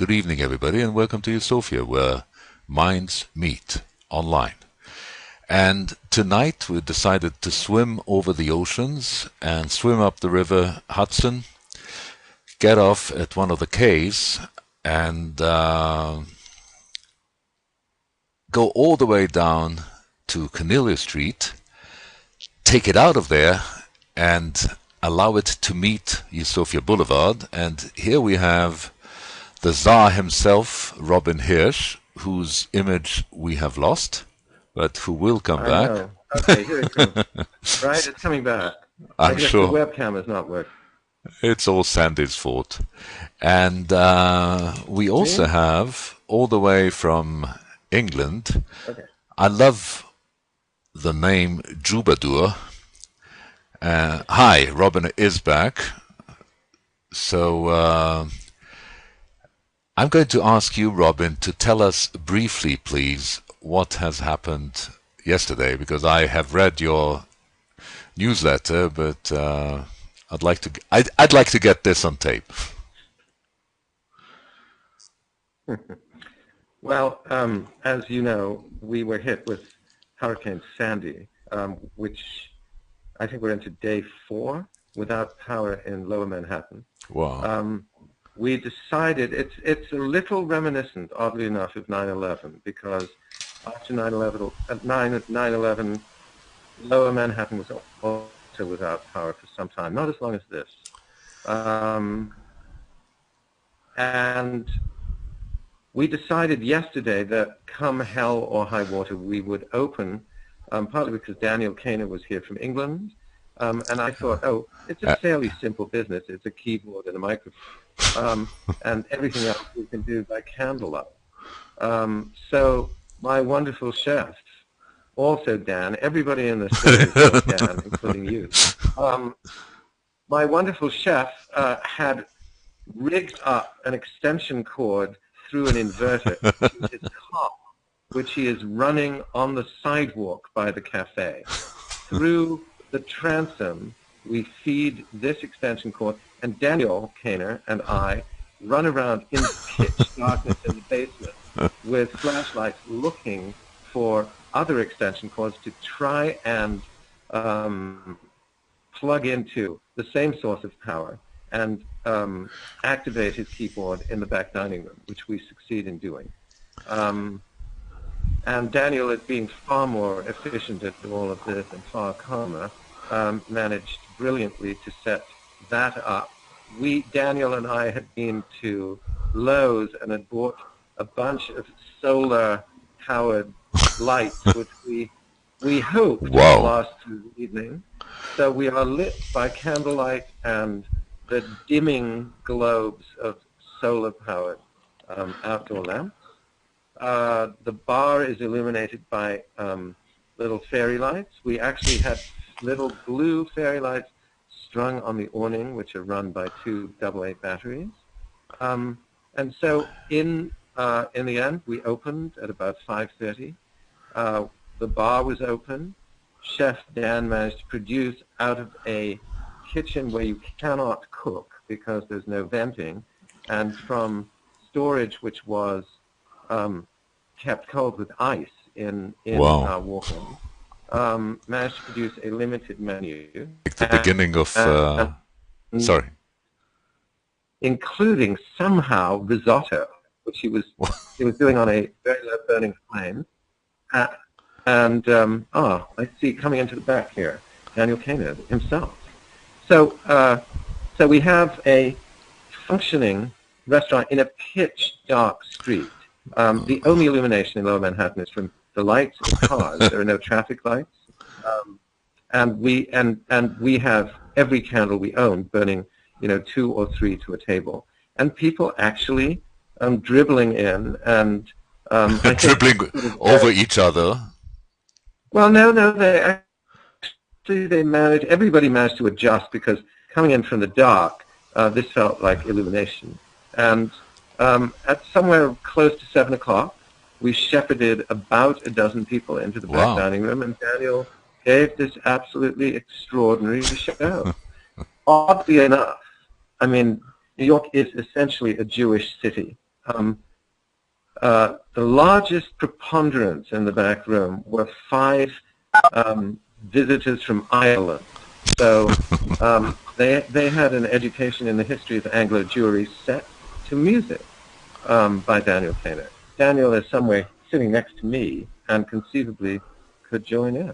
good evening everybody, and welcome to u-Sophia, where minds meet online. And tonight we decided to swim over the oceans and swim up the river Hudson, get off at one of the quays, and go all the way down to Cornelia Street, take it out of there, and allow it to meet u-Sophia Boulevard. And here we have the Tsar himself, Robin Hirsch, whose image we have lost, but who will come back. Know. Okay, here it comes. Right, it's coming back. I'm sure. The webcam is not working. It's all Sandy's fault. And we also have, all the way from England, okay. I love the name Joubadouring. Hi, Robin is back. So I'm going to ask you, Robin, to tell us briefly, please, what has happened yesterday, because I have read your newsletter, but I'd like to get this on tape. Well, as you know, we were hit with Hurricane Sandy, which I think we're into day 4 without power in Lower Manhattan. Wow. We decided it's a little reminiscent, oddly enough, of 9/11, because after 9/11, Lower Manhattan was also without power for some time, not as long as this. And we decided yesterday that come hell or high water, we would open, partly because Daniel Cainer was here from England, and I thought, oh, it's a fairly simple business. It's a keyboard and a microphone, and everything else we can do by candlelight. So my wonderful chef, also Dan, everybody in the story is Dan, including you. My wonderful chef had rigged up an extension cord through an inverter to his car, which he is running on the sidewalk by the cafe. Through the transom, we feed this extension cord, and Daniel Cainer and I run around in pitch darkness in the basement with flashlights looking for other extension cords to try and plug into the same source of power and activate his keyboard in the back dining room, which we succeed in doing. And Daniel, as being far more efficient at all of this and far calmer, managed brilliantly to set that up. Daniel and I had been to Lowe's and had bought a bunch of solar-powered lights, which we hoped would last through the evening. So we are lit by candlelight and the dimming globes of solar-powered outdoor lamps. The bar is illuminated by little fairy lights. We actually had little blue fairy lights strung on the awning, which are run by 2 AA batteries. And so in the end, we opened at about 5:30. The bar was open. Chef Dan managed to produce out of a kitchen where you cannot cook because there's no venting, and from storage which was kept cold with ice in our walk-in, managed to produce a limited menu. Like the beginning of... sorry. Including somehow risotto, which he was doing on a very low burning flame. I see coming into the back here, Daniel Cainer himself. So we have a functioning restaurant in a pitch dark street. The only illumination in Lower Manhattan is from the lights of cars. There are no traffic lights, and we have every candle we own burning, 2 or 3 to a table, and people actually dribbling in and dribbling over each other. Well, no, everybody managed to adjust, because coming in from the dark, this felt like illumination. And at somewhere close to 7 o'clock, we shepherded about a dozen people into the back dining room, and Daniel gave this absolutely extraordinary show. Oddly enough, I mean, New York is essentially a Jewish city. the largest preponderance in the back room were 5 visitors from Ireland. So they had an education in the history of Anglo Jewry set to music by Daniel Cainer. Daniel is somewhere sitting next to me and conceivably could join in.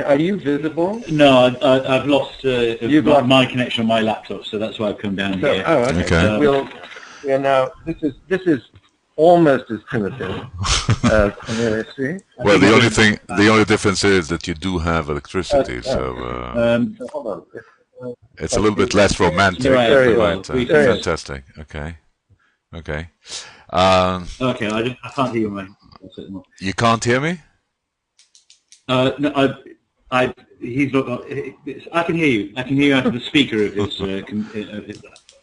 Are you visible? No, I've lost my connection on my laptop, so that's why I've come down here. Oh, okay. We'll now. This is almost as primitive as Cornelia Street. Well, the only difference is that you do have electricity, so hold on. it's a little bit less romantic. Very well. Fantastic. Okay. Okay. Okay, I can't hear you. You can't hear me? No, he's not. I can hear you. I can hear you out of the speaker of his.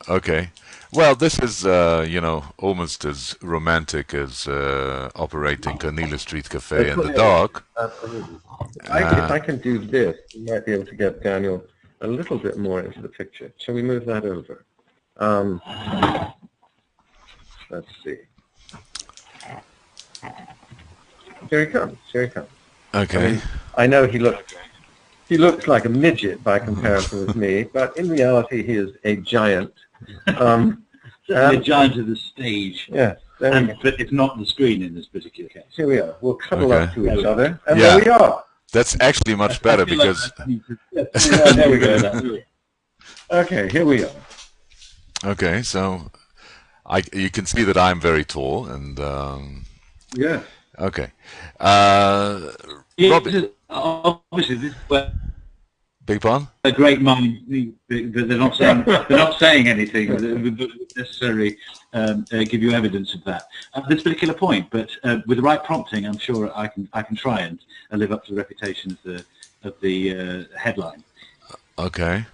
Okay. Well, this is, almost as romantic as operating Cornelia Street Cafe in the dark. Absolutely. If I can do this, you might be able to get Daniel a little bit more into the picture. Shall we move that over? Let's see. Here he comes. Okay. I know he looks like a midget by comparison with me, but in reality he is a giant. The giant of the stage. Yes. But it's not the screen in this particular case. Here we are. We'll cuddle up to each other, and Yeah. there we are. That's actually much better because... There we go. Okay, here we are. Okay, so you can see that I'm very tall, and... Yeah. Okay. Yeah, Robin. Obviously, this is where Big pardon? a great mind, but they're not saying anything that would necessarily give you evidence of that at this particular point. But with the right prompting, I'm sure I can try and live up to the reputation of the headline. Okay.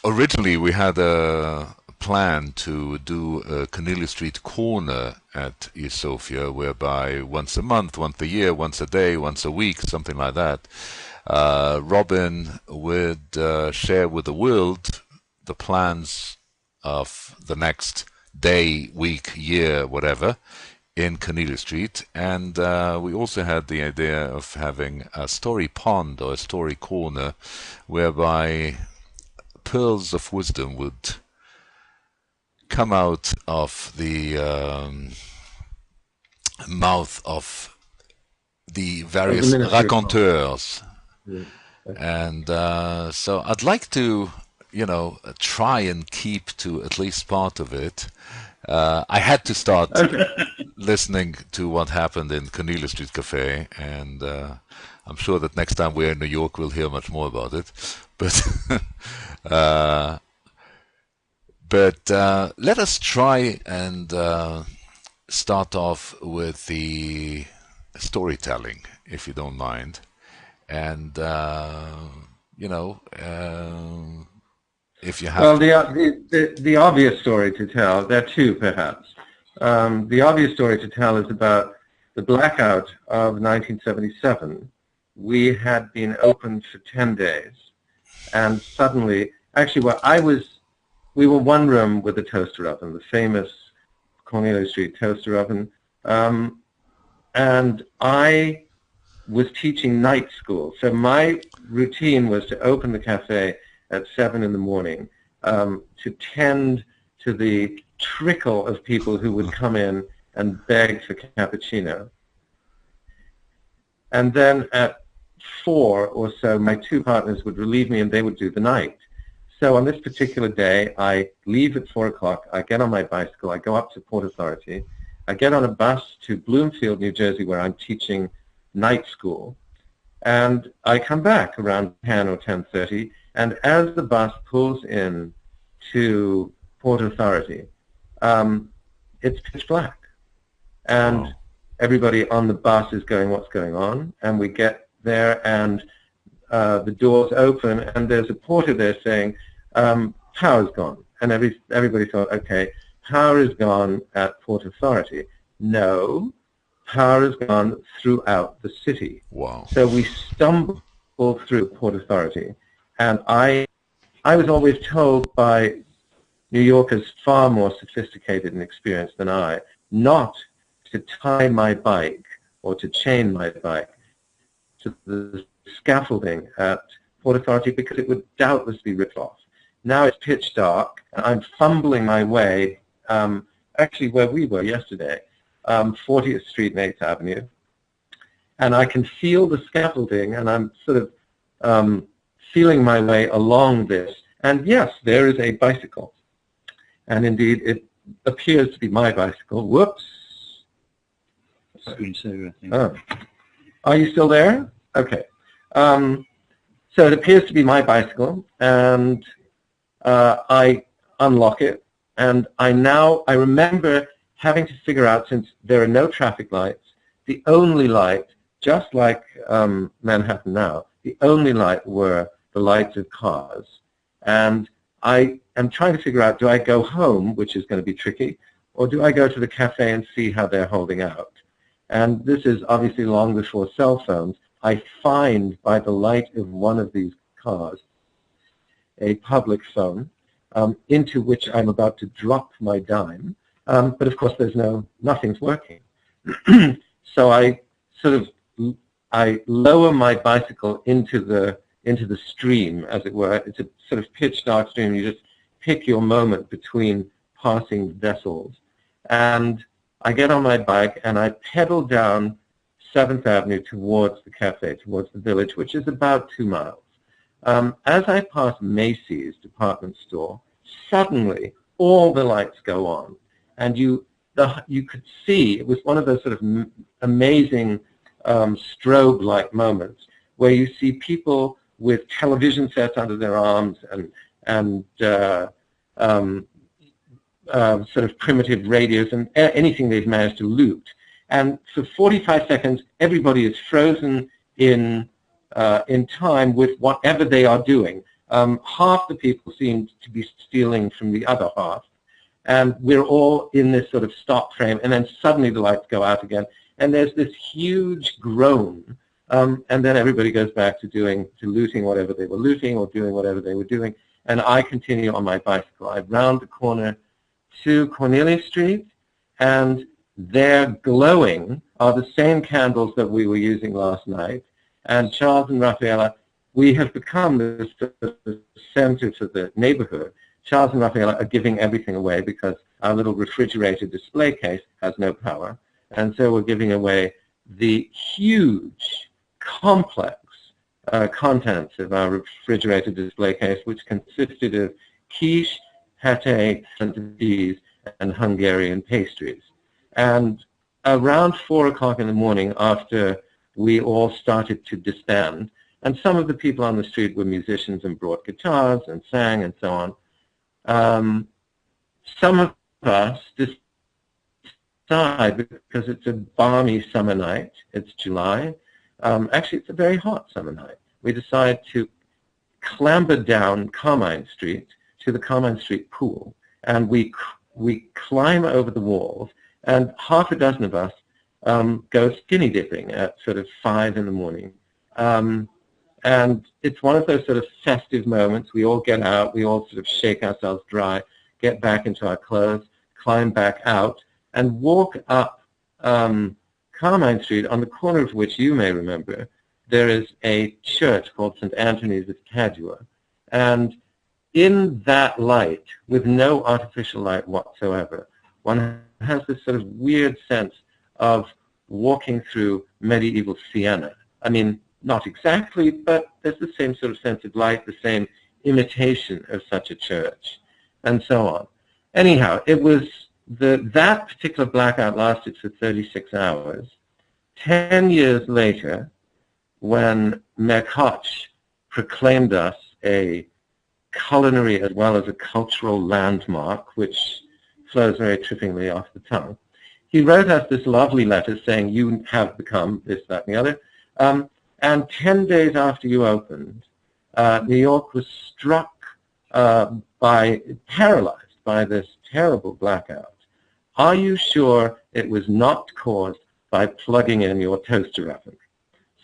Originally we had a plan to do a Cornelia Street corner at u-Sophia, whereby once a month, once a year, once a day, once a week, something like that, Robin would share with the world the plans of the next day, week, year, whatever, in Cornelia Street. And we also had the idea of having a story pond or a story corner whereby pearls of wisdom would come out of the mouth of the various raconteurs. And so I'd like to, try and keep to at least part of it. I had to start listening to what happened in Cornelia Street Cafe, and I'm sure that next time we're in New York we'll hear much more about it. But let us try and start off with the storytelling, if you don't mind. And, if you have... Well, the obvious story to tell, there are two perhaps. The obvious story to tell is about the blackout of 1977. We had been open for 10 days, and suddenly, actually, we were one room with a toaster oven, the famous Cornelia Street toaster oven, and I was teaching night school. So my routine was to open the cafe at 7 in the morning to tend to the trickle of people who would come in and beg for cappuccino. And then at 4 or so, my two partners would relieve me and they would do the night. So on this particular day, I leave at 4 o'clock, I get on my bicycle, I go up to Port Authority, I get on a bus to Bloomfield, New Jersey, where I'm teaching night school, and I come back around 10 or 10:30, and as the bus pulls in to Port Authority, it's pitch black. And everybody on the bus is going, what's going on? And we get there, and the doors open, and there's a porter there saying, power's gone. And everybody thought, okay, power is gone at Port Authority. No, power is gone throughout the city. Wow. So we stumbled through Port Authority, and I I was always told by New Yorkers far more sophisticated and experienced than I not to tie my bike or to chain my bike to the scaffolding at Port Authority because it would doubtless be ripped off. Now it's pitch dark, and I'm fumbling my way, actually where we were yesterday, 40th Street and 8th Avenue, and I can feel the scaffolding, and I'm sort of feeling my way along this. And yes, there is a bicycle. And indeed, it appears to be my bicycle. Whoops. Screensaver, I think. Oh. Are you still there? Okay. So it appears to be my bicycle, and I unlock it, and I remember having to figure out, since there are no traffic lights, the only light, just like Manhattan now, the only light were the lights of cars. And I am trying to figure out, do I go home, which is going to be tricky, or do I go to the cafe and see how they're holding out? And this is obviously long before cell phones. I find by the light of one of these cars a public phone into which I'm about to drop my dime, but of course nothing's working. So I lower my bicycle into the stream, as it were. It's a sort of pitch dark stream. You just pick your moment between passing vessels. And I get on my bike and I pedal down 7th Avenue towards the cafe, towards the village, which is about 2 miles. As I pass Macy's department store, suddenly all the lights go on. And you could see, it was one of those sort of amazing strobe-like moments where you see people with television sets under their arms and sort of primitive radios and anything they've managed to loot. And for 45 seconds, everybody is frozen in time with whatever they are doing. Half the people seem to be stealing from the other half. And we're all in this sort of stop frame, and then suddenly the lights go out again. And there's this huge groan, and then everybody goes back to looting whatever they were looting or doing whatever they were doing. And I continue on my bicycle. I round the corner to Cornelia Street, and there glowing are the same candles that we were using last night. And Charles and Rafaela, we have become the center to the neighborhood. Charles and Rafaela are giving everything away because our little refrigerated display case has no power. And so we're giving away the huge, complex contents of our refrigerated display case, which consisted of quiche, pâté, cheese, and Hungarian pastries. And around 4 o'clock in the morning, after we all started to disband, and some of the people on the street were musicians and brought guitars and sang and so on, some of us decide, because it's a balmy summer night, it's July, actually it's a very hot summer night, we decide to clamber down Carmine Street to the Carmine Street pool, and we climb over the walls, and half a dozen of us go skinny dipping at sort of 5 in the morning. And it's one of those sort of festive moments. We all get out, we all sort of shake ourselves dry, get back into our clothes, climb back out, and walk up Carmine Street, on the corner of which you may remember, there is a church called St. Anthony's of Padua. And in that light, with no artificial light whatsoever, one has this sort of weird sense of walking through medieval Siena. I mean, not exactly, but there's the same sort of sense of light, the same imitation of such a church, and so on. Anyhow, it was that particular blackout lasted for 36 hours. 10 years later, when Merkoch proclaimed us a culinary as well as a cultural landmark, which flows very trippingly off the tongue, he wrote us this lovely letter saying, you have become this, that, and the other. And 10 days after you opened, New York was struck paralyzed by this terrible blackout. Are you sure it was not caused by plugging in your toaster oven?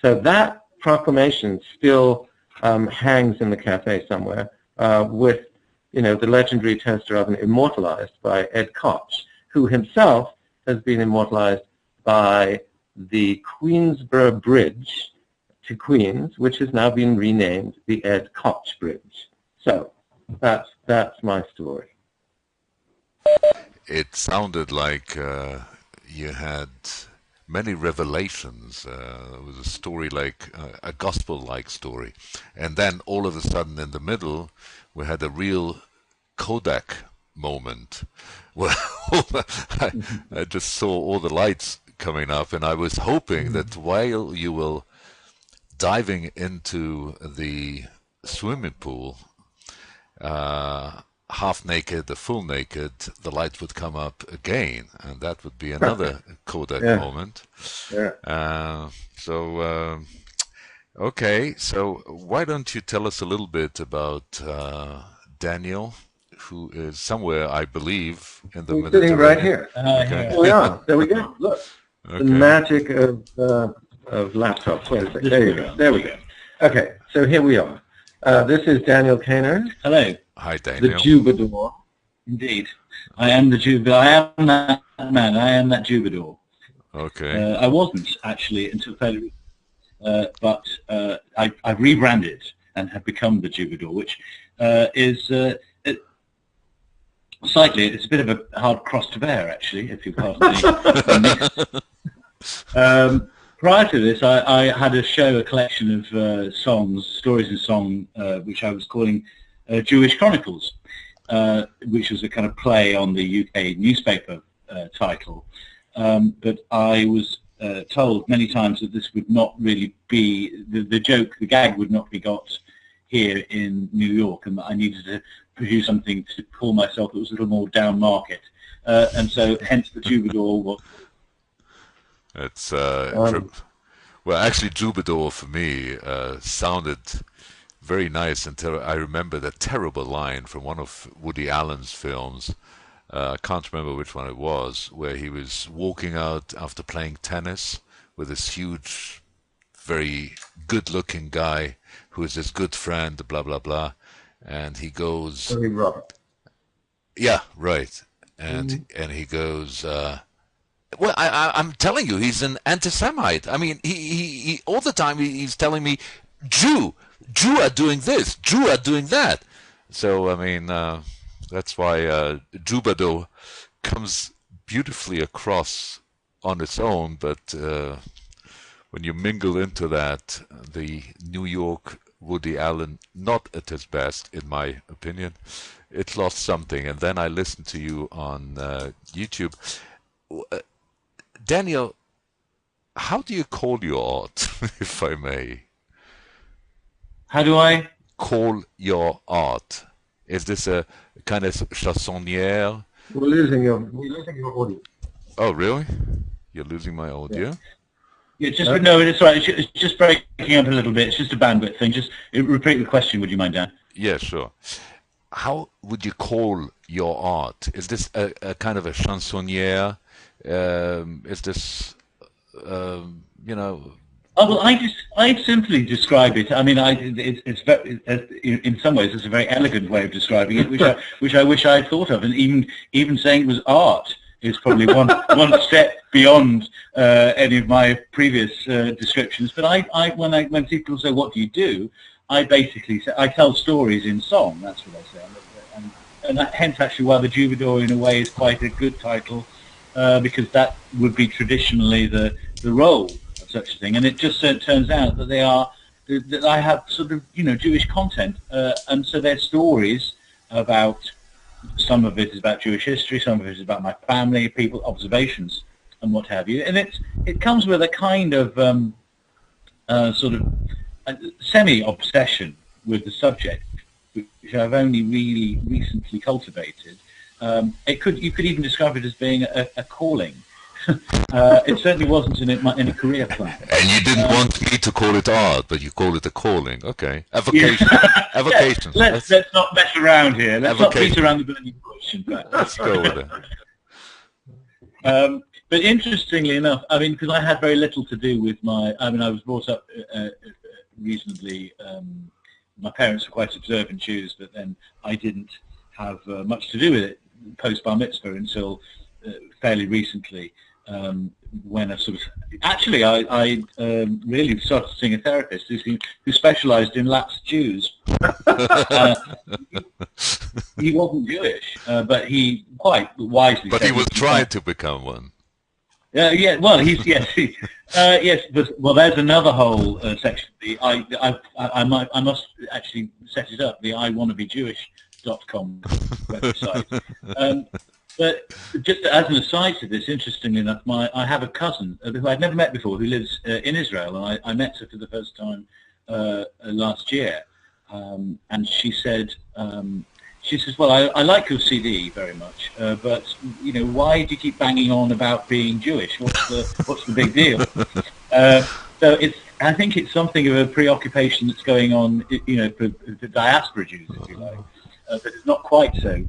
So that proclamation still hangs in the cafe somewhere. with, the legendary toaster oven immortalized by Ed Koch, who himself has been immortalized by the Queensborough Bridge to Queens, which has now been renamed the Ed Koch Bridge. So that's my story. It sounded like you had many revelations. It was a story like a gospel-like story. And then all of a sudden in the middle, we had a real Kodak moment. Well, I just saw all the lights coming up, and I was hoping that while you were diving into the swimming pool, half naked or full naked, the lights would come up again, and that would be another Kodak moment. Yeah. Okay, so why don't you tell us a little bit about Daniel, who is somewhere, I believe, in the Mediterranean. Sitting right here. Okay. Oh yeah, there we go. Look, Okay. the magic of laptops. Wait a second. There you go. There we go. Okay, so here we are. This is Daniel Cainer. Hello. Hi, Daniel. The Joubadouring. Indeed. I am the Joubadouring. I am that man. I am that Joubadouring. Okay. I wasn't actually until fairly but I've rebranded and have become the Joubadouring, which is slightly, it's a bit of a hard cross to bear, actually, if you pardon me. Prior to this, I had a show, a collection of songs, stories and song, which I was calling Jewish Chronicles, which was a kind of play on the UK newspaper title. But I was told many times that this would not really be, the joke, the gag would not be got here in New York, and that I needed to produce something to call myself that was a little more down market. And so hence the Joubadouring was. It's well, actually, Joubadouring for me sounded very nice until I remember that terrible line from one of Woody Allen's films. I can't remember which one it was, where he was walking out after playing tennis with this huge, very good-looking guy who is his good friend, blah blah blah, and he goes. Robert. Yeah, right, and he goes. Well, I'm telling you, he's an anti-Semite. I mean, he all the time he's telling me, Jew are doing this, Jew are doing that. So I mean, that's why Joubadouring comes beautifully across on its own. But when you mingle into that, the New York Woody Allen, not at his best, in my opinion, it lost something. And then I listened to you on YouTube. Daniel, how do you call your art, if I may? How do I call your art? Is this a kind of chansonnière? We're losing your audio. Oh, really? You're losing my audio? Yeah, just no, it's all right. It's just breaking up a little bit. It's just a bandwidth thing. Just repeat the question, would you mind, Dan? Yeah, sure. How would you call your art? Is this a kind of a chansonnière? Is this, you know? Oh, well, I simply describe it. I mean, it's very, in some ways, it's a very elegant way of describing it, which I wish I had thought of. And even saying it was art is probably one step beyond any of my previous descriptions. But when people say, "What do you do?" I basically say I tell stories in song. That's what I say, and that, hence actually why the Joubadouring in a way is quite a good title. Because that would be traditionally the role of such a thing, and it just turns out that that I have sort of Jewish content, and so they're stories about. Some of it is about Jewish history, some of it is about my family, people, observations, and what have you, and it comes with a kind of sort of semi-obsession with the subject, which I've only really recently cultivated. You could even describe it as being a calling. It certainly wasn't in a career plan. And you didn't want me to call it art, but you call it a calling. Okay, avocation. Avocation. Let's not mess around here. Let's not beat around the burning bush. In fact. Let's go with it. But interestingly enough, I mean, because I had very little to do with I was brought up reasonably my parents were quite observant Jews, but then I didn't have much to do with it post bar mitzvah until fairly recently, when I sort of actually I really started seeing a therapist who specialised in lapsed Jews. He wasn't Jewish, but he quite wisely. But he was trying to become one. Yeah. Well, yes. But there's another whole section. I must actually set it up. The iwannabejewish.com website. But just as an aside to this, interestingly enough, I have a cousin who I'd never met before who lives in Israel, and I met her for the first time last year, and she said, well, I like your CD very much, but why do you keep banging on about being Jewish? What's the big deal? So I think it's something of a preoccupation that's going on, for the diaspora Jews, if you like, but it's not quite so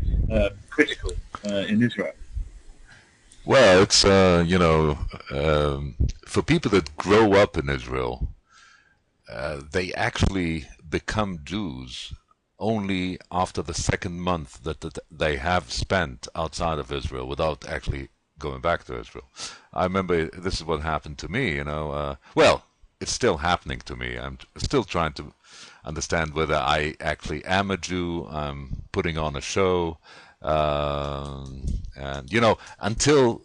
critical in Israel. Well, it's for people that grow up in Israel, they actually become Jews only after the second month that they have spent outside of Israel without actually going back to Israel. I remember this is what happened to me, well, it's still happening to me. I'm still trying to understand whether I actually am a Jew. I'm putting on a show, and until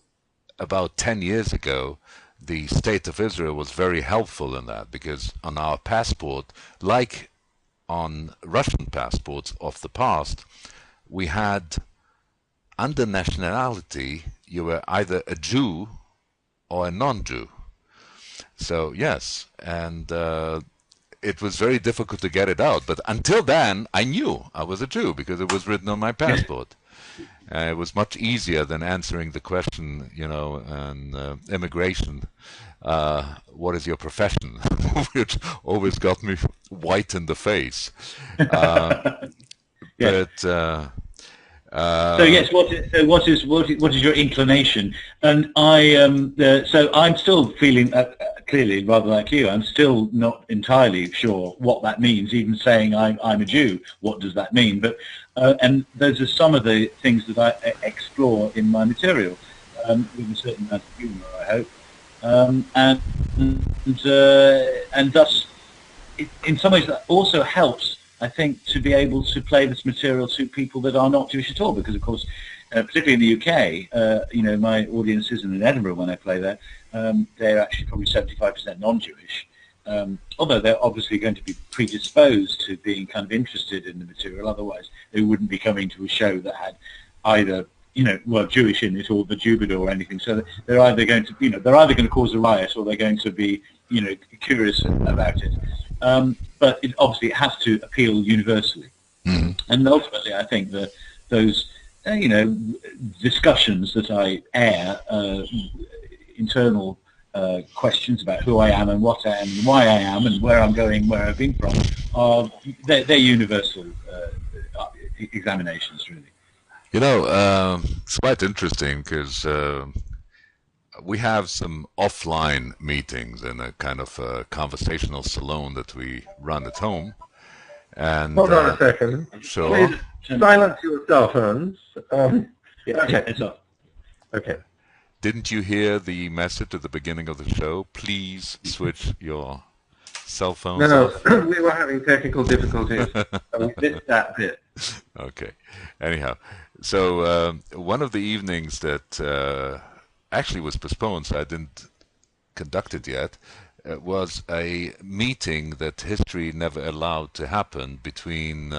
about 10 years ago, the state of Israel was very helpful in that, because on our passport, like on Russian passports of the past, we had, under nationality, you were either a Jew or a non-Jew. So yes, and it was very difficult to get it out. But until then, I knew I was a Jew because it was written on my passport. It was much easier than answering the question, in immigration, what is your profession? Which always got me white in the face. But so yes, what is your inclination? And so I'm still feeling clearly, rather like you, I'm still not entirely sure what that means. Even saying I'm a Jew, what does that mean? But and those are some of the things that I explore in my material, with a certain amount of humour, I hope, and thus, in some ways, that also helps, I think, to be able to play this material to people that are not Jewish at all, because of course, particularly in the UK, my audience isn't in Edinburgh when I play there. They're actually probably 75% non-Jewish, although they're obviously going to be predisposed to being kind of interested in the material. Otherwise, they wouldn't be coming to a show that had either Jewish in it or the Joubadouring or anything. So they're either going to cause a riot, or they're going to be curious about it. But obviously it has to appeal universally. Mm-hmm. And ultimately, I think that those, discussions that I air, internal questions about who I am and what I am and why I am and where I'm going, where I've been from, they're universal examinations, really. It's quite interesting because we have some offline meetings in a kind of conversational salon that we run at home. And hold on a second. Sure. Please silence your cell phones. Yeah, okay, it's off. Okay. Didn't you hear the message at the beginning of the show? Please switch your cell phones off. No, we were having technical difficulties. We missed that bit. Okay. Anyhow, so one of the evenings that actually was postponed, so I didn't conduct it yet, was a meeting that history never allowed to happen between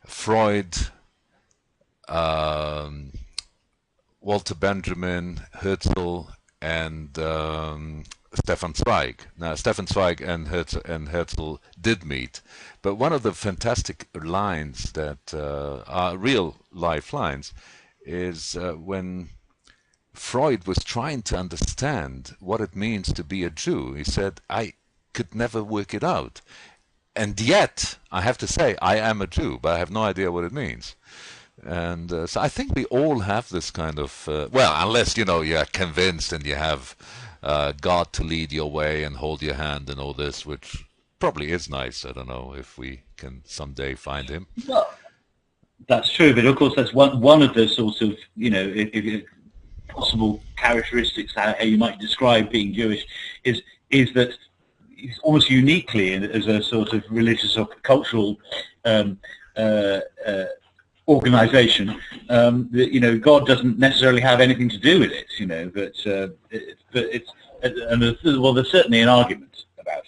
Freud, Walter Benjamin, Herzl, and Stefan Zweig. Now, Stefan Zweig and Herzl did meet, but one of the fantastic lines that are real life lines is when Freud was trying to understand what it means to be a Jew. He said, I could never work it out. And yet, I have to say, I am a Jew, but I have no idea what it means. And so I think we all have this kind of, unless, you're convinced and you have God to lead your way and hold your hand and all this, which probably is nice. I don't know if we can someday find him. Well, that's true, but of course that's one of the sorts of, if possible characteristics how you might describe being Jewish is that it's almost uniquely as a sort of religious or cultural organization, that God doesn't necessarily have anything to do with it, but it's there's certainly an argument about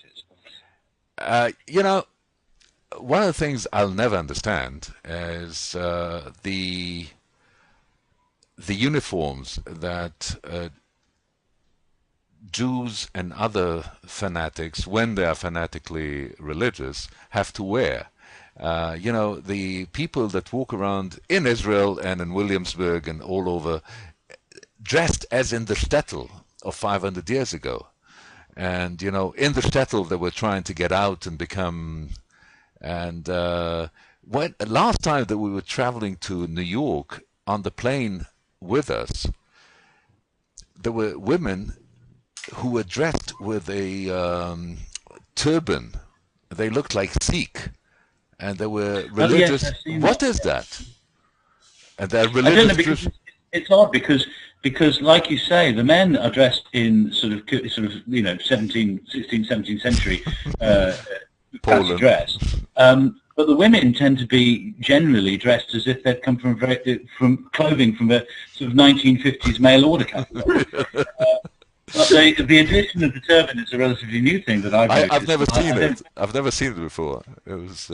it. One of the things I'll never understand is the uniforms that Jews and other fanatics, when they are fanatically religious, have to wear. The people that walk around in Israel and in Williamsburg and all over, dressed as in the shtetl of 500 years ago. And, in the shtetl they were trying to get out and become... And last time that we were traveling to New York, on the plane with us, there were women who were dressed with a turban. They looked like Sikh, and they were religious. Oh, yes, what is that? And they're religious. I don't know, because it's odd because, like you say, the men are dressed in sort of 16th, 17th century fancy dress. But the women tend to be generally dressed as if they'd come from clothing from a sort of 1950s mail order catalogue. But the addition of the turban is a relatively new thing that I've never seen it. I've never seen it before. It was.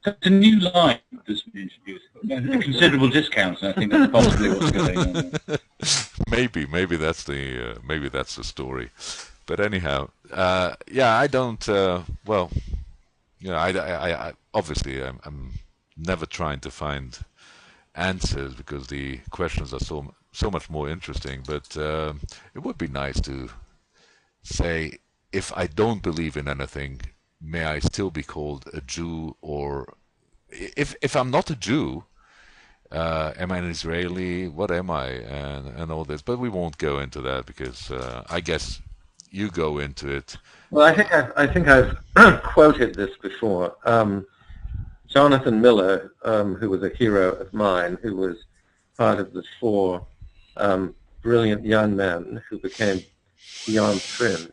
It's a new line that's been introduced. There's considerable discounts, and I think that's possibly what's going on. Maybe that's the story. But anyhow, I don't. I obviously I'm never trying to find answers because the questions are so much more interesting. But it would be nice to say, if I don't believe in anything, may I still be called a Jew? Or if I'm not a Jew, am I an Israeli? What am I? And all this. But we won't go into that because I guess you go into it. Well, I think I've quoted this before. Jonathan Miller, who was a hero of mine, who was part of the four brilliant young men who became Beyond Fringe.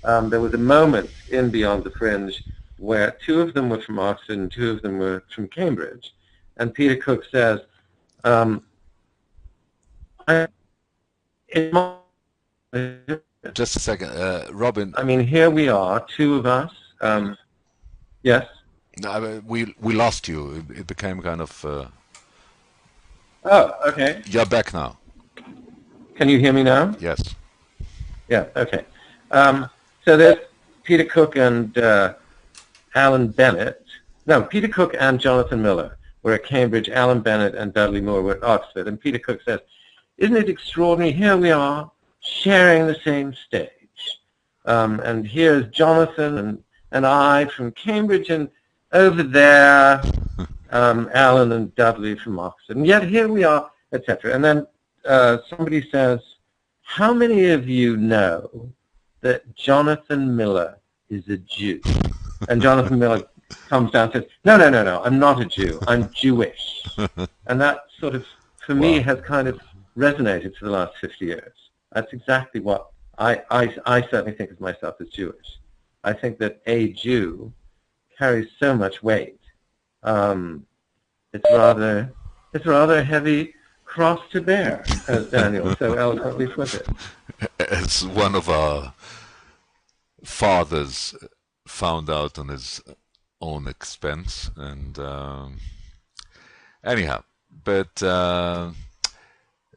There was a moment in Beyond the Fringe where two of them were from Oxford and two of them were from Cambridge. And Peter Cook says, just a second, Robin. I mean, here we are, two of us. Yes? No, we lost you. It became kind of... Oh, okay. You're back now. Can you hear me now? Yes. Yeah, okay. So there's Peter Cook and Alan Bennett. No, Peter Cook and Jonathan Miller were at Cambridge. Alan Bennett and Dudley Moore were at Oxford. And Peter Cook says, isn't it extraordinary? Here we are, sharing the same stage. And here's Jonathan and I from Cambridge, and over there, Alan and Dudley from Oxford. And yet here we are, etc. And then somebody says, how many of you know that Jonathan Miller is a Jew? And Jonathan Miller comes down and says, no, I'm not a Jew, I'm Jewish. And that sort of, for me, has kind of resonated for the last 50 years. That's exactly what I certainly think of myself as Jewish. I think that a Jew carries so much weight. It's rather a heavy cross to bear, as Daniel so eloquently put it. As one of our fathers found out on his own expense, and anyhow, but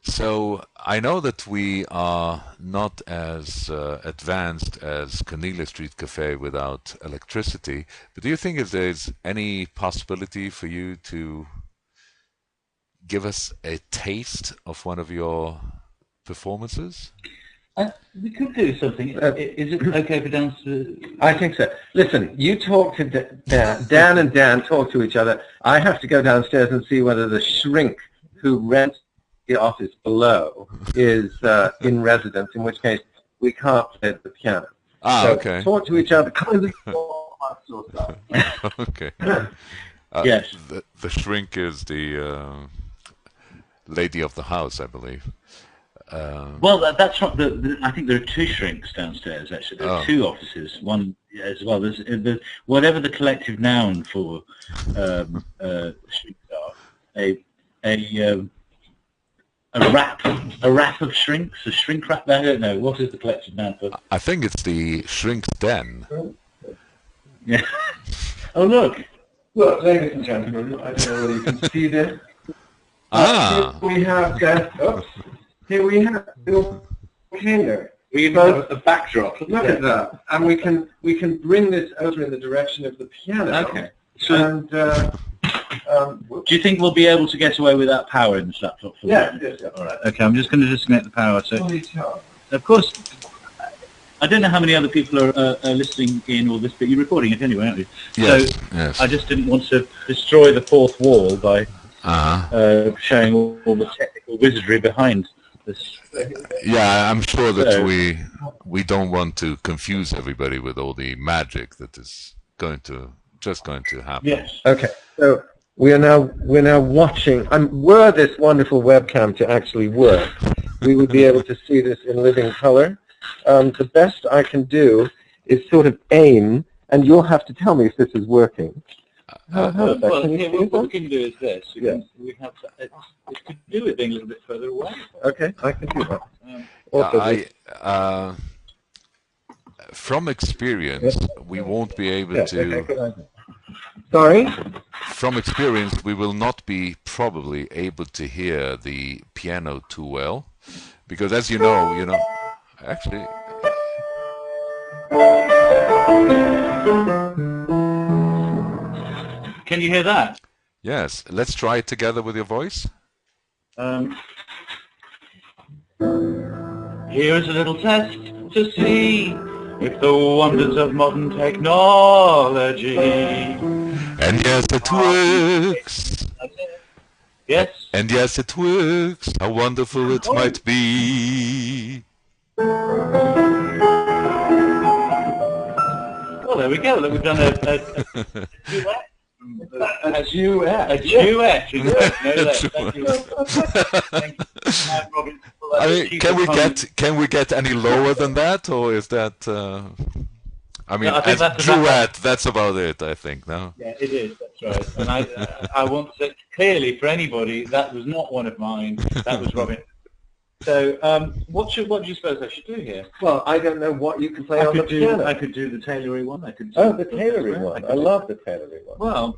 so I know that we are not as advanced as Cornelia Street Cafe without electricity, but do you think if there's any possibility for you to give us a taste of one of your performances? We could do something. Is it okay for Dan to... I think so. Listen, you talk to Dan and Dan talk to each other. I have to go downstairs and see whether the shrink who rents the office below is in residence, in which case we can't play the piano. Ah, So okay. talk to each other. Okay. Yes. The shrink is the lady of the house, I believe. Well, that's not I think there are two shrinks downstairs. Actually, there are two offices. One as well. There's whatever the collective noun for shrinks are. A wrap of shrinks. A shrink wrap. I don't know. What is the collective noun for? I think it's the shrink's den. Yeah. Oh look. Look, ladies and gentlemen, I don't know whether you can see this. Ah. Here we have here we have Bill Cainer. We even have a backdrop. Look at that, and we can bring this over in the direction of the piano. Okay. So, and do you think we'll be able to get away without power in this laptop? For yes. All right. Okay. I'm just going to disconnect the power. So, Holy cow. of course, I don't know how many other people are listening in all this, but you're recording it anyway, aren't you? Yes. So Yes. I just didn't want to destroy the fourth wall by showing all the technical wizardry behind this. Yeah, I'm sure that So- we don't want to confuse everybody with all the magic that is going to happen. Yes. Okay, so we're now watching. Were this wonderful webcam to actually work, we would be able to see this in living color. The best I can do is sort of aim, and you'll have to tell me if this is working. How is that? Well, Can you here, see what we that? can do is this. Yeah. We have to, it could do with being a little bit further away. Okay, I can do that. Also, From experience, we won't be able okay, to. good idea. Sorry? From experience, we will not be probably able to hear the piano too well, because as you know, actually. Can you hear that? Yes, let's try it together with your voice. Here's a little test to see if the wonders of modern technology. And yes, it works. Yes. And yes, it works. How wonderful it might be. Well, there we go. We've done a duet. A duet. A duet. No, thank you. Thank you. Robin, for that I mean, cheaper comment. can we get any lower than that, or is that? I mean, No, I think as that's duet, that's about it. I think no. Yeah, it is. That's right. And I want to say clearly for anybody that was not one of mine. That was Robin. So, what do you suppose I should do here? Well, I don't know what you can play on the piano. I could do the tailoring one. I could. Oh, the tailoring one. I love the tailoring one. Well,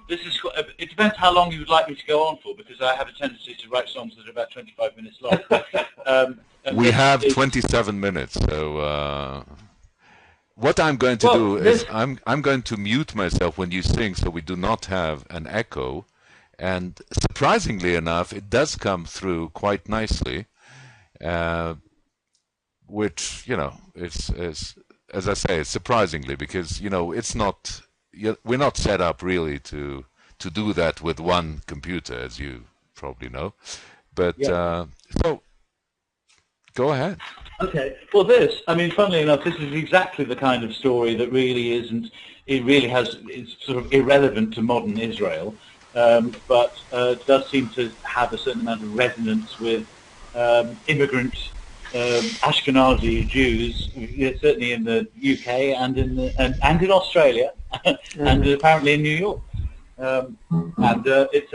this is. It depends how long you would like me to go on for, because I have a tendency to write songs that are about 25 minutes long. We have 27 minutes, so what I'm going to do is I'm going to mute myself when you sing, so we do not have an echo. And surprisingly enough, it does come through quite nicely, which is as I say, surprisingly, because it's not. We're not set up really to do that with one computer, as you probably know. But so go ahead. Okay. Well, funnily enough, this is exactly the kind of story that really isn't. It's sort of irrelevant to modern Israel. But does seem to have a certain amount of resonance with immigrant Ashkenazi Jews, certainly in the UK and in Australia, and apparently in New York. And it's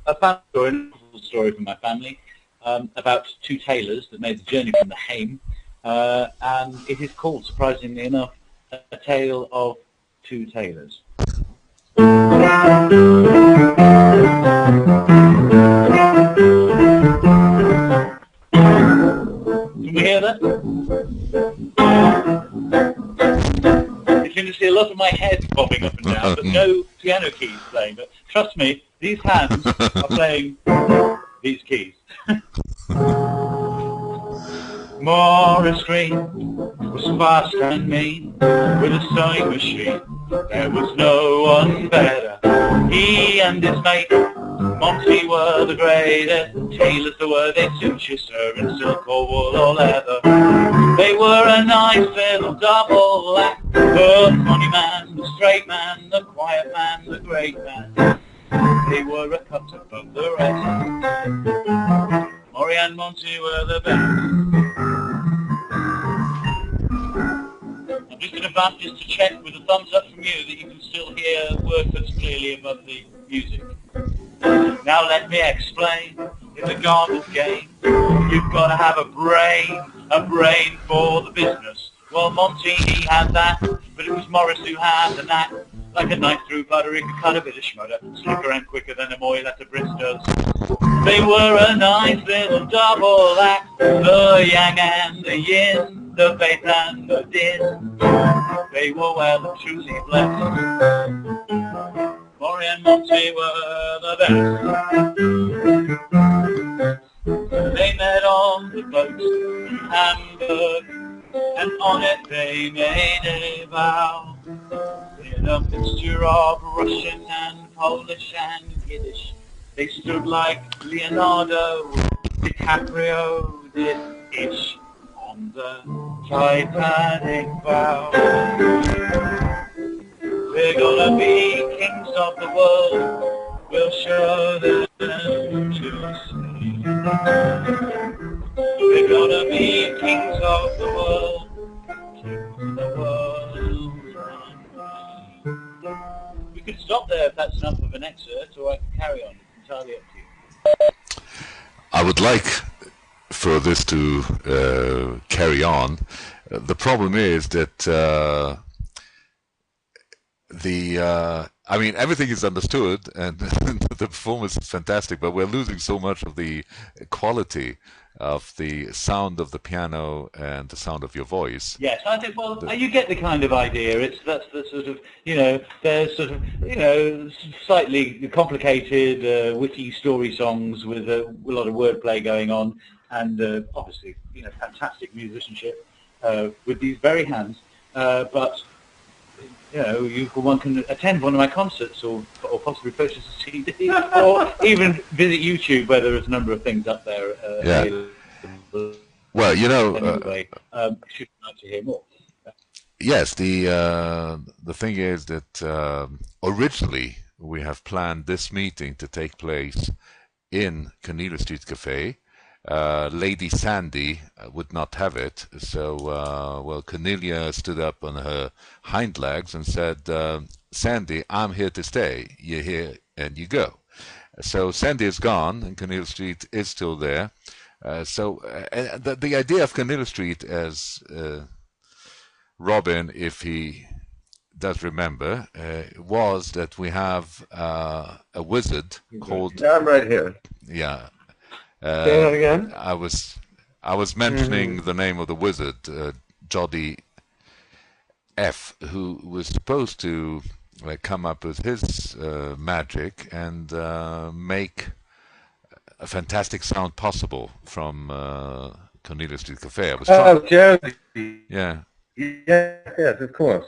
a family story from my family about two tailors that made the journey from the Haim, and it is called, surprisingly enough, A Tale of Two Tailors. Can we hear that? You seem to see a lot of my head bobbing up and down, but no piano keys playing. But trust me, these hands are playing these keys. Morris Green was fast and mean with a sewing machine. There was no one better. He and his mate Monty were the greatest, tailors the were, they suit you, sir, in silk or wool or leather. They were a nice little double act, the funny man, the straight man, the quiet man, the great man. They were a cut above the rest. Maury and Monty were the best. I'm just going to bump just to check with a thumbs up from you that you can still hear Workers clearly above the music. Now let me explain, in the garment game, you've got to have a brain for the business. Well, Monty, he had that, but it was Morris who had the knack. Like a knife through butter, he could cut a bit of schmudder, slicker and quicker than a moil at a bris does. They were a nice little double act, the yang and the yin, the faith and the din. They were well and truly blessed. Maury and Monty were the best. They met on the boat in Hamburg, and on it they made a vow. In a mixture of Russian and Polish and Yiddish, they stood like Leonardo DiCaprio did ish on the Titanic bow. We're gonna be kings of the world, we'll show them to see. We're gonna be kings of the world, to the world. We could stop there if that's enough of an excerpt, or I can carry on. It's entirely up to you. I would like for this to carry on. The problem is that I mean, everything is understood and the performance is fantastic, but we're losing so much of the quality of the sound of the piano and the sound of your voice. Yes, I think, well, you get the kind of idea. That's the sort of, there's sort of, slightly complicated, witty story songs with a lot of wordplay going on, and obviously, fantastic musicianship with these very hands, but one can attend one of my concerts or possibly purchase a CD or even visit YouTube where there is a number of things up there. Well, anyway, should like to hear more. Yes, the thing is that originally we have planned this meeting to take place in Cornelia Street Cafe. Lady Sandy would not have it, so Cornelia stood up on her hind legs and said, Sandy, I'm here to stay. You're here and you go. So Sandy is gone and Cornelia Street is still there. The idea of Cornelia Street, as Robin, if he does remember, was that we have a wizard called... Yeah, I'm right here. Yeah. Say that again? I was mentioning the name of the wizard, Jody F, who was supposed to come up with his magic and make a fantastic sound possible from Cornelia Street Cafe. I was Jody. Yeah. Yes, of course.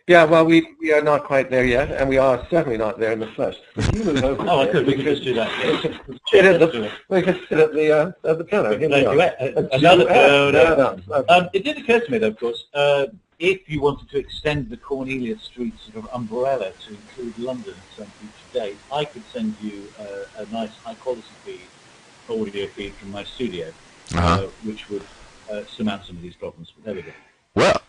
Yeah, well, we are not quite there yet, and we are certainly not there in the flesh. I could. We could just do that. We could sit at the piano. It did occur to me, though, of course, if you wanted to extend the Cornelia Street sort of umbrella to include London at some future date, I could send you a nice high-quality audio feed from my studio, which would surmount some of these problems. But there we go. Well,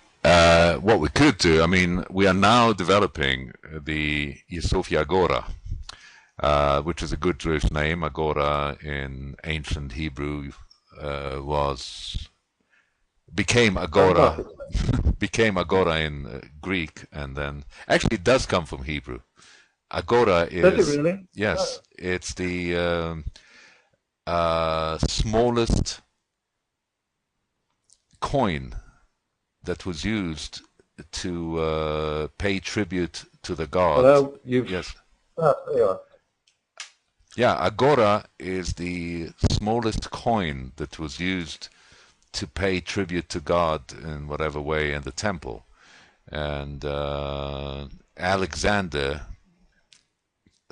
what we could do, I mean, we are now developing the u-Sophia Agora, which is a good Jewish name. Agora in ancient Hebrew became Agora, became Agora in Greek, and then actually it does come from Hebrew. Agora is... Does it really? Yes, it's the smallest coin that was used to pay tribute to the god. Hello, yes. There you are. Yeah, agora is the smallest coin that was used to pay tribute to God in whatever way in the temple. And Alexander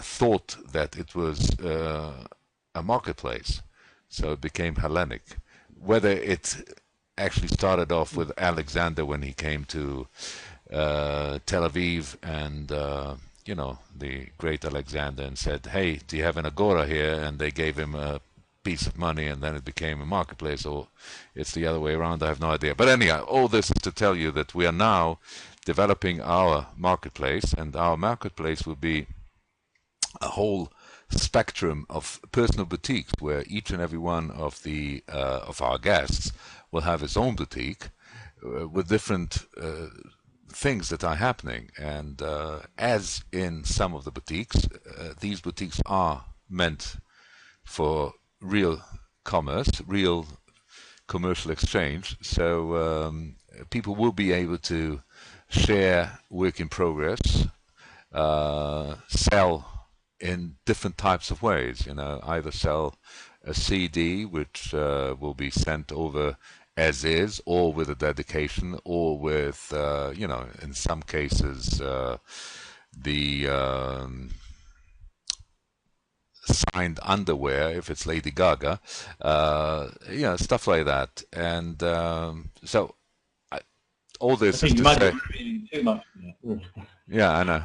thought that it was a marketplace, so it became Hellenic. Whether it actually started off with Alexander when he came to Tel Aviv and you know, the great Alexander, and said, "Hey, do you have an agora here?" And they gave him a piece of money, and then it became a marketplace, or it's the other way around. I have no idea. But anyhow, all this is to tell you that we are now developing our marketplace, and our marketplace will be a whole spectrum of personal boutiques, where each and every one of the of our guests will have his own boutique with different things that are happening. And as in some of the boutiques, these boutiques are meant for real commerce, real commercial exchange. So people will be able to share work in progress, sell in different types of ways. You know, either sell a CD which will be sent over as is, or with a dedication, or with you know, in some cases the signed underwear if it's Lady Gaga, you know, stuff like that. And so all this is to say, too much. yeah, I know.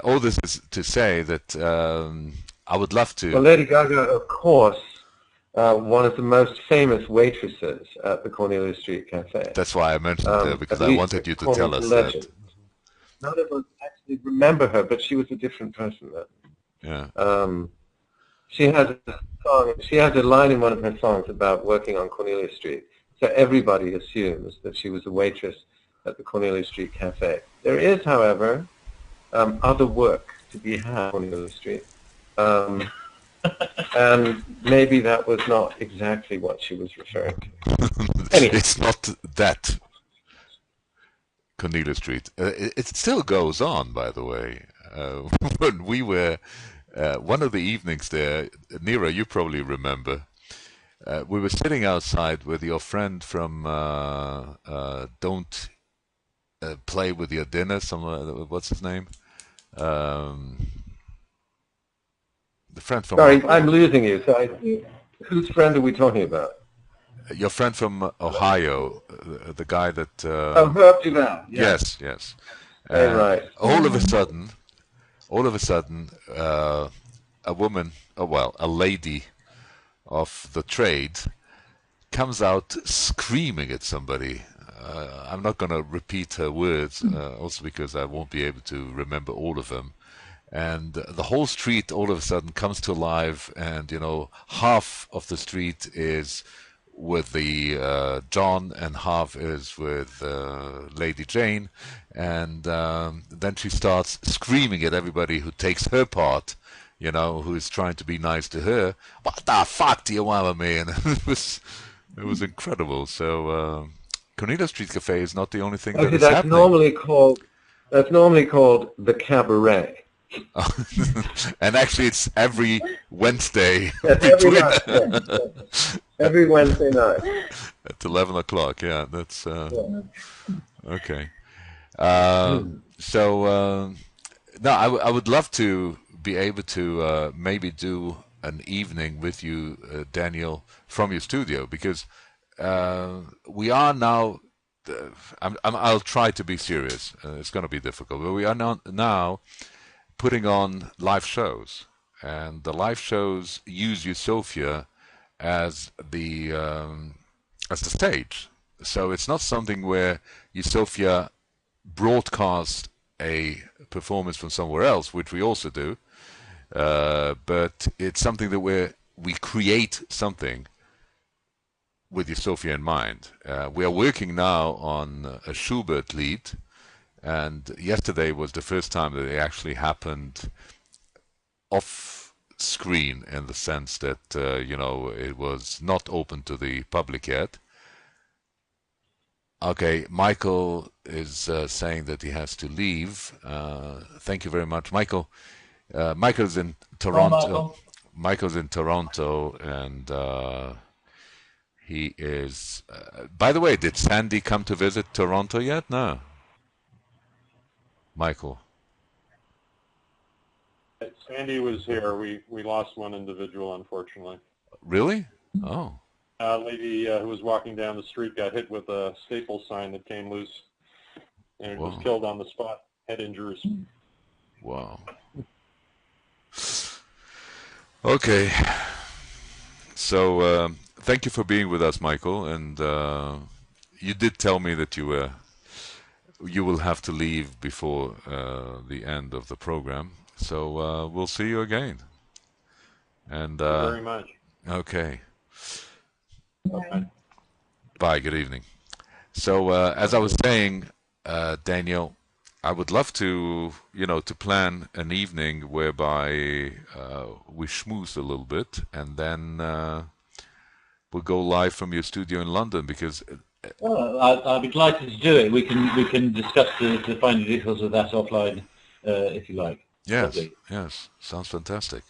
All this is to say that I would love to. Well, Lady Gaga, of course, one of the most famous waitresses at the Cornelia Street Cafe. That's why I mentioned her, because I wanted you to tell us that. None of us actually remember her, but she was a different person then. Yeah. She has a song. She has a line in one of her songs about working on Cornelia Street. So everybody assumes that she was a waitress at the Cornelia Street Cafe. There is, however, other work to be had on Cornelia Street. And maybe that was not exactly what she was referring to. Anyway. It's not that Cornelia Street. It still goes on, by the way. When we were, one of the evenings there, Nira, you probably remember, we were sitting outside with your friend from Don't Play With Your Dinner, what's his name? The friend from... Sorry, I'm losing you. So whose friend are we talking about? Your friend from Ohio, the guy that... oh, Herb Duval. Yes, yes. Right. All of a sudden, a woman, a lady of the trade comes out screaming at somebody. I'm not going to repeat her words, also because I won't be able to remember all of them. And the whole street all of a sudden comes to life, and you know, half of the street is with the John, and half is with Lady Jane, and then she starts screaming at everybody who takes her part, you know, who is trying to be nice to her. What the fuck do you want with me? And it was incredible. So Cornelia Street Cafe is not the only thing that is happening. That's normally called the Cabaret. And actually, it's every Wednesday. Every night. Every Wednesday night. At 11 o'clock, yeah, that's okay. So, no, I would love to be able to maybe do an evening with you, Daniel, from your studio, because we are now, I'll try to be serious. It's going to be difficult, but we are now putting on live shows, and the live shows use u-Sophia as the stage. So it's not something where u-Sophia broadcasts a performance from somewhere else, which we also do, but it's something that we create something with u-Sophia in mind. We are working now on a Schubert lead, and yesterday was the first time that it actually happened off screen, in the sense that you know, it was not open to the public yet. Okay, Michael is saying that he has to leave. Thank you very much, Michael. Michael's in Toronto. Michael's in Toronto, and he is. By the way, did Sandy come to visit Toronto yet? No. Michael. Sandy was here. We lost one individual, unfortunately. Really? Oh. A lady who was walking down the street got hit with a staple sign that came loose, and was killed on the spot. Head injuries. Wow. Okay. So thank you for being with us, Michael. And you did tell me that you will have to leave before the end of the program. So we'll see you again. And Thank you very much. Okay. Okay. Bye. Good evening. So as I was saying, Daniel, I would love to, to plan an evening whereby we schmooze a little bit, and then we'll go live from your studio in London, because. Well, I'd be delighted to do it. We can discuss the finer details of that offline, if you like. Yes, Lovely. yes, sounds fantastic.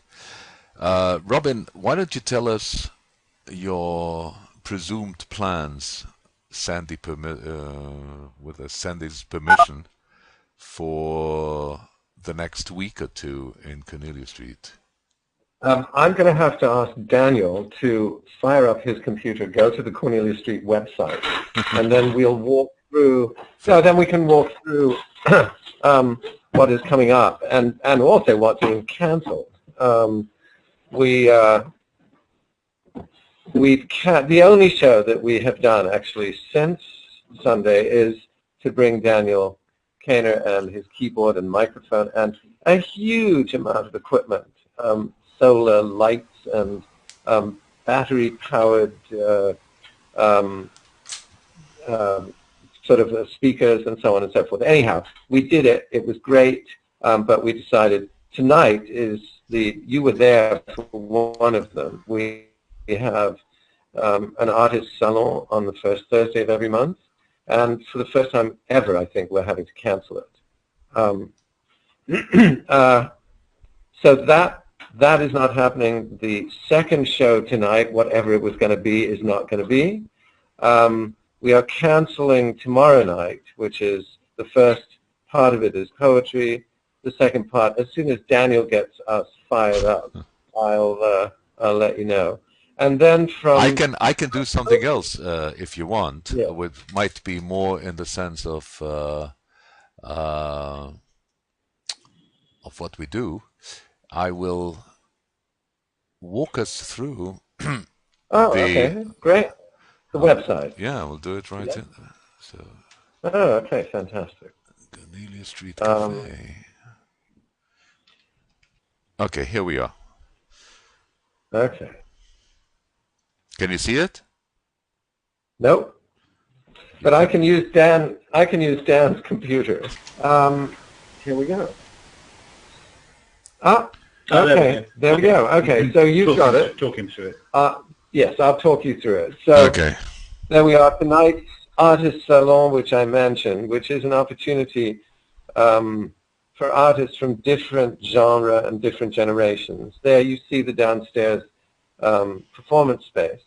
Robin, why don't you tell us your presumed plans, with Sandy's permission, for the next week or two in Cornelia Street? I'm going to have to ask Daniel to fire up his computer, go to the Cornelia Street website, and then we'll walk through. So then we can walk through what is coming up, and also what's being cancelled. The only show that we have done actually since Sunday is to bring Daniel Cainer and his keyboard and microphone and a huge amount of equipment, solar lights and battery-powered sort of speakers and so on and so forth. Anyhow, we did it. It was great, but we decided tonight is you were there for one of them. We have an artist salon on the first Thursday of every month, and for the first time ever, I think we're having to cancel it. So that is not happening. The second show tonight, whatever it was going to be, is not going to be. We are canceling tomorrow night, which is the first part of it is poetry. The second part, as soon as Daniel gets us fired up, I'll let you know. And then from I can do something else if you want. Yeah. Which might be more in the sense of what we do. I will walk us through. Okay, great. The website. Yeah, we'll do it right in. So. Oh, okay, fantastic. Cornelia Street Cafe. Okay, here we are. Okay. Can you see it? Nope. But I can use Dan's computer. Here we go. Okay. There we go. Okay, so you've got it. Talk him through it. Yes, I'll talk you through it. So Okay. there we are. Tonight's artist salon, which I mentioned, which is an opportunity for artists from different genre and different generations. There you see the downstairs performance space.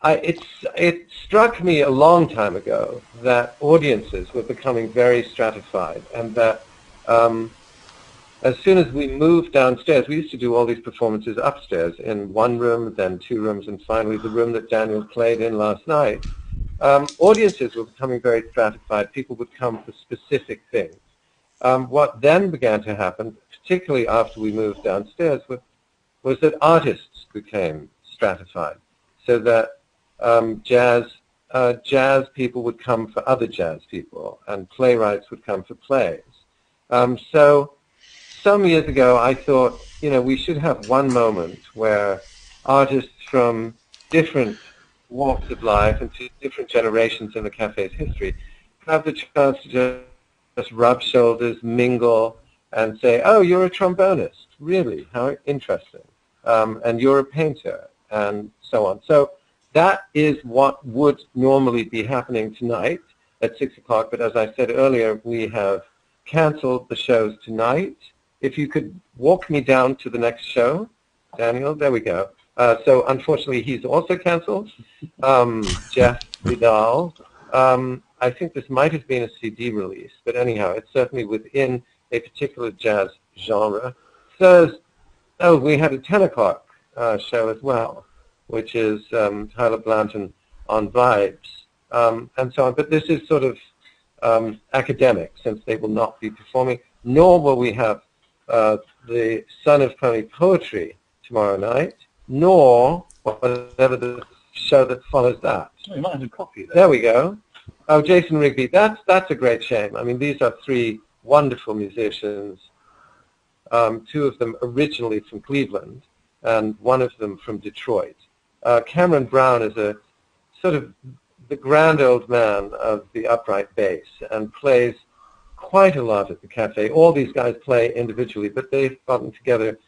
It struck me a long time ago that audiences were becoming very stratified, and that as soon as we moved downstairs, we used to do all these performances upstairs in one room, then two rooms, and finally the room that Daniel played in last night. Audiences were becoming very stratified. People would come for specific things. What then began to happen, particularly after we moved downstairs, was that artists became stratified, so that jazz people would come for other jazz people, and playwrights would come for plays. So some years ago, I thought, we should have one moment where artists from different walks of life and to different generations in the cafe's history have the chance to just rub shoulders, mingle, and say, oh, you're a trombonist. Really? How interesting. And you're a painter, and so on. So that is what would normally be happening tonight at 6 o'clock. But as I said earlier, we have canceled the shows tonight. If you could walk me down to the next show, Daniel, there we go. So unfortunately, he's also canceled. Jeff Vidal. I think this might have been a CD release, but anyhow, it's certainly within a particular jazz genre. We had a 10 o'clock show as well, which is Tyler Blanton on vibes, and so on. But this is sort of academic, since they will not be performing, nor will we have the Son of Pony Poetry tomorrow night, nor whatever the show that follows that. Oh, you might have a copy there. There we go. Oh, Jason Rigby, that's a great shame. I mean, these are three wonderful musicians, two of them originally from Cleveland, and one of them from Detroit. Cameron Brown is a sort of the grand old man of the upright bass and plays quite a lot at the cafe. All these guys play individually, but they've gotten together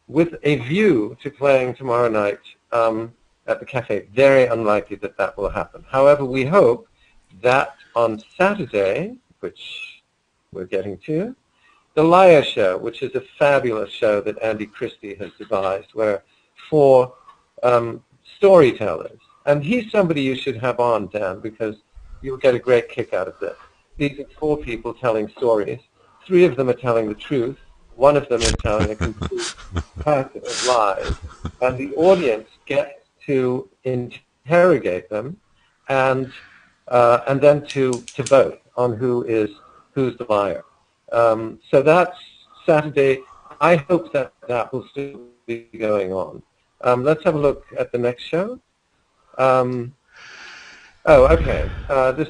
with a view to playing tomorrow night at the cafe. Very unlikely that that will happen. However, we hope that on Saturday, which we're getting to, the Liar Show, which is a fabulous show that Andy Christie has devised, where for storytellers, and he's somebody you should have on, Dan, because you'll get a great kick out of this. These are four people telling stories. Three of them are telling the truth. One of them is telling a complete packet of lies. And the audience gets to interrogate them and then to vote on who's the liar. So that's Saturday. I hope that will still be going on. Let's have a look at the next show. Okay. This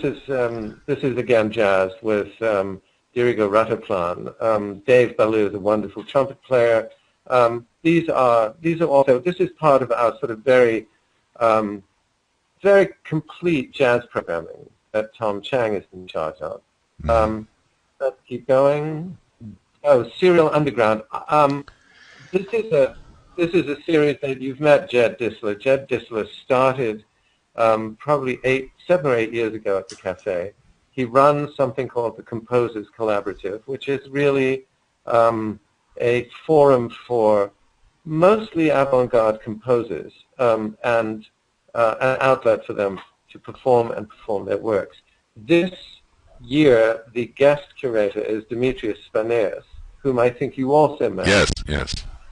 is again jazz with Dirigo Rataplan. Dave Ballou is a wonderful trumpet player. These are also, this is part of our sort of very complete jazz programming that Tom Chang is in charge of. Let's keep going. Oh, Serial Underground. This is a series that you've met Jed Disler. Jed Disler started probably 7 or 8 years ago at the cafe. He runs something called the Composers Collaborative, which is really a forum for mostly avant-garde composers and an outlet for them to perform their works. This year, the guest curator is Demetrius Spaneas, whom I think you also met. Yes.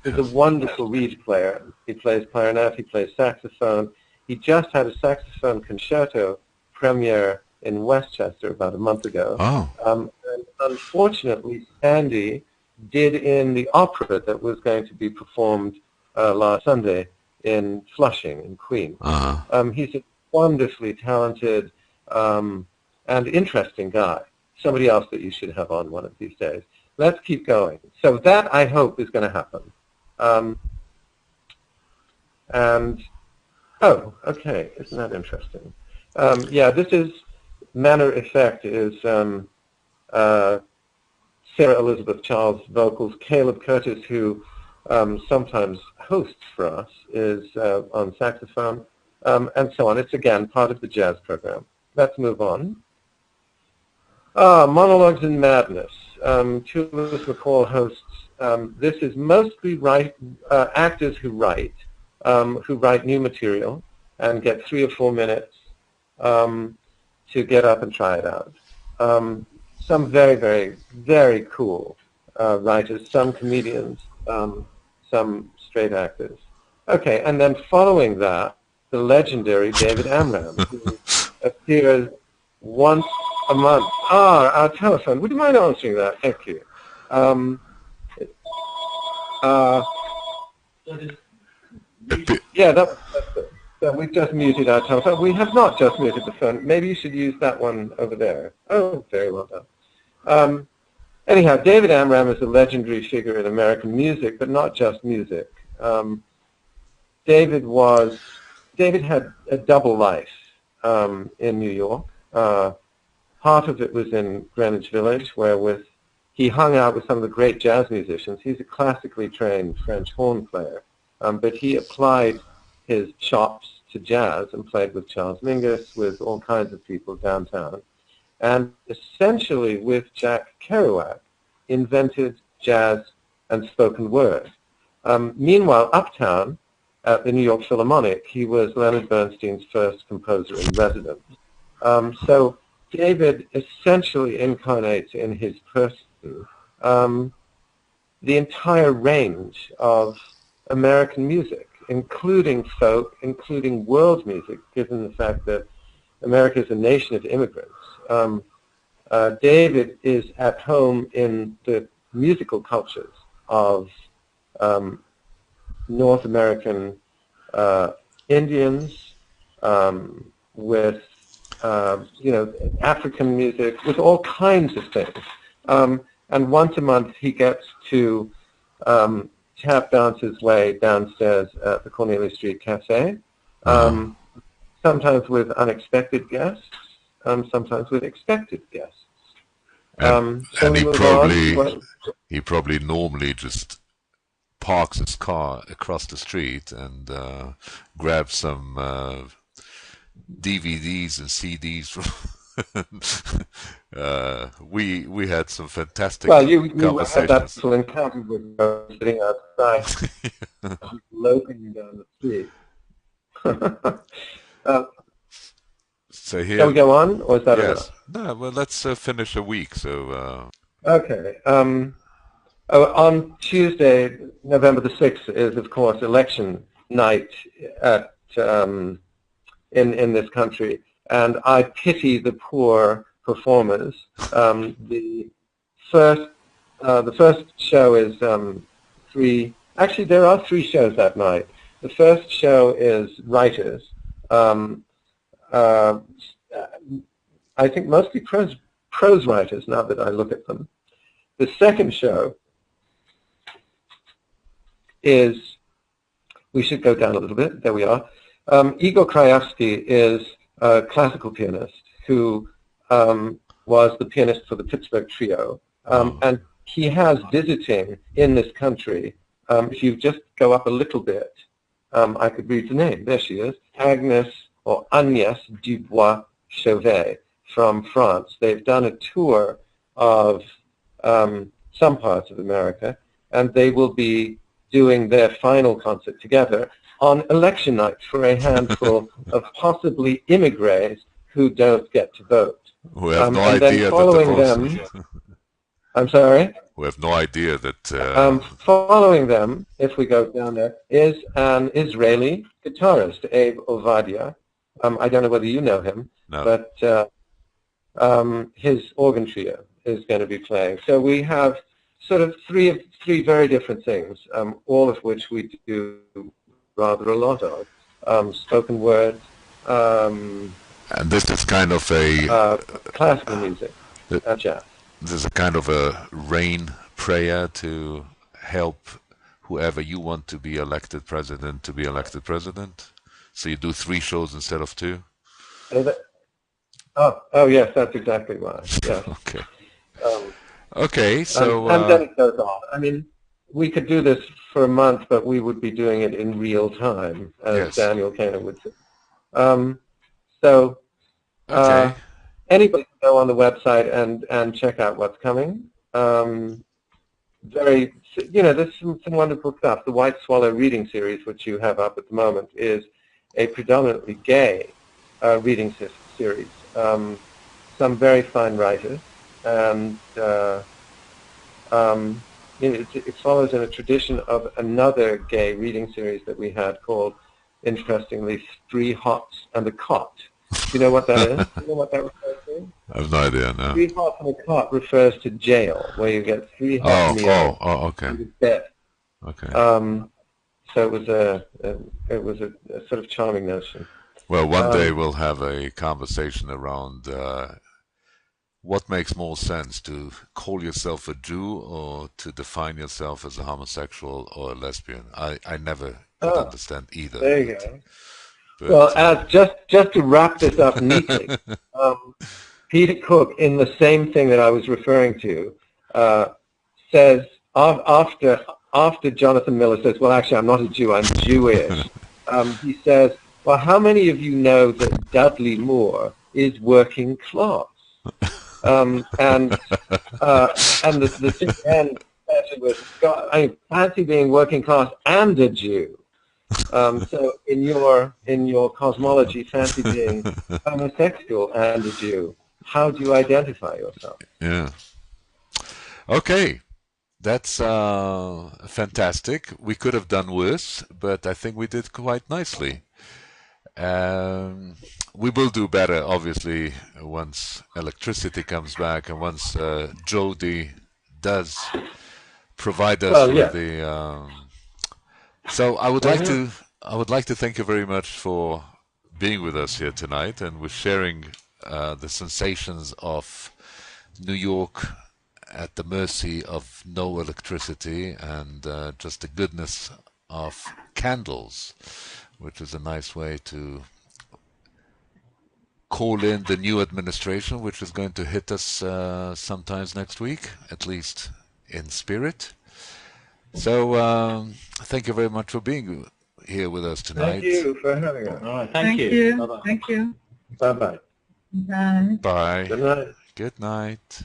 He's a wonderful reed player. He plays clarinet, he plays saxophone. He just had a saxophone concerto premiere in Westchester about a month ago. Oh. And unfortunately, Sandy did in the opera that was going to be performed last Sunday in Flushing, in Queens. Uh-huh. He's a wonderfully talented and interesting guy, somebody else that you should have on one of these days. Let's keep going. So that, I hope, is going to happen. Oh, okay, isn't that interesting? Yeah, this is, Manor Effect is Sarah Elizabeth Charles vocals. Caleb Curtis, who sometimes hosts for us, is on saxophone, and so on. It's, again, part of the jazz program. Let's move on. Monologues in Madness. Toulouse McCall hosts. This is mostly actors who write new material and get 3 or 4 minutes to get up and try it out. Some very, very, very cool writers, some comedians, some straight actors. Okay, and then following that, the legendary David Amram, who appears once a month. Our telephone. Would you mind answering that? Thank you. Yeah, that's it. We've just muted our telephone. We have not just muted the phone. Maybe you should use that one over there. Oh, very well done. Anyhow, David Amram is a legendary figure in American music, but not just music. David had a double life in New York. Part of it was in Greenwich Village, where he hung out with some of the great jazz musicians. He's a classically trained French horn player, but he applied his chops to jazz and played with Charles Mingus, with all kinds of people downtown, and essentially with Jack Kerouac invented jazz and spoken word. Meanwhile, uptown at the New York Philharmonic, he was Leonard Bernstein's first composer in residence. So David essentially incarnates in his person the entire range of American music, including folk, including world music, given the fact that America is a nation of immigrants. David is at home in the musical cultures of North American Indians, with African music, with all kinds of things. And once a month he gets to tap dance his way downstairs at the Cornelia Street Cafe, sometimes with unexpected guests, sometimes with expected guests. And he probably normally just parks his car across the street and grabs some DVDs and CDs from. We had some fantastic conversations. Had that little encounter with sitting outside, loping down the street. So here, shall we go on, or is that yes? No, well, let's finish a week. So okay. On Tuesday, November the 6th, is of course election night at in this country, and I pity the poor performers. The first show is three. Actually, there are three shows that night. The first show is writers. I think mostly prose writers, now that I look at them. The second show is, we should go down a little bit, there we are. Igor Krajewski is a classical pianist who was the pianist for the Pittsburgh Trio, and he has visiting in this country. If you just go up a little bit, I could read the name. There she is, Agnes or Agnès Dubois-Chauvet from France. They've done a tour of some parts of America, and they will be doing their final concert together on election night for a handful of possibly immigrants who don't get to vote. Who have no and idea then following them, I'm sorry? We have no idea that... following them, if we go down there, is an Israeli guitarist, Abe Ovadia. I don't know whether you know him, no. But his organ trio is going to be playing. So we have sort of three very different things, all of which we do rather a lot of. Spoken word. And this is kind of a... classical music, jazz. This is a kind of a rain prayer to help whoever you want to be elected president to be elected president. So you do 3 shows instead of 2? Oh yes, that's exactly right. Yeah. Okay. Okay, so... and then it goes on. I mean, we could do this for a month, but we would be doing it in real time, as yes. Daniel Cainer would say. Okay. Anybody can go on the website and check out what's coming. There's some wonderful stuff. The White Swallow reading series, which you have up at the moment, is a predominantly gay reading series. Some very fine writers, and it follows in a tradition of another gay reading series that we had called, interestingly, 3 Hots and a Cot. Do you know what that is? Do you know what that refers to? I have no idea, no. 3 Hots and a Cot refers to jail, where you get 3 hot meals okay. and a bed. Okay. So it was a sort of charming notion. Well, one day we'll have a conversation around what makes more sense, to call yourself a Jew or to define yourself as a homosexual or a lesbian. I never could understand either. There you go. But, well, just to wrap this up neatly, Peter Cook, in the same thing that I was referring to, says after Jonathan Miller says, well, actually, I'm not a Jew, I'm Jewish. He says, well, how many of you know that Dudley Moore is working class? And the end was, I fancy being working class and a Jew. So in your cosmology, fancy being homosexual and a Jew. How do you identify yourself? Yeah. Okay, that's fantastic. We could have done worse, but I think we did quite nicely. We will do better, obviously, once electricity comes back and once Jody does provide us Well, with yeah. the. So I would like to thank you very much for being with us here tonight and with sharing the sensations of New York at the mercy of no electricity and just the goodness of candles, which is a nice way to call in the new administration, which is going to hit us sometimes next week, at least in spirit. So thank you very much for being here with us tonight. Thank you for having us. All right, Thank you. Bye-bye. Thank you. Bye-bye. Bye. Bye. Good night. Good night.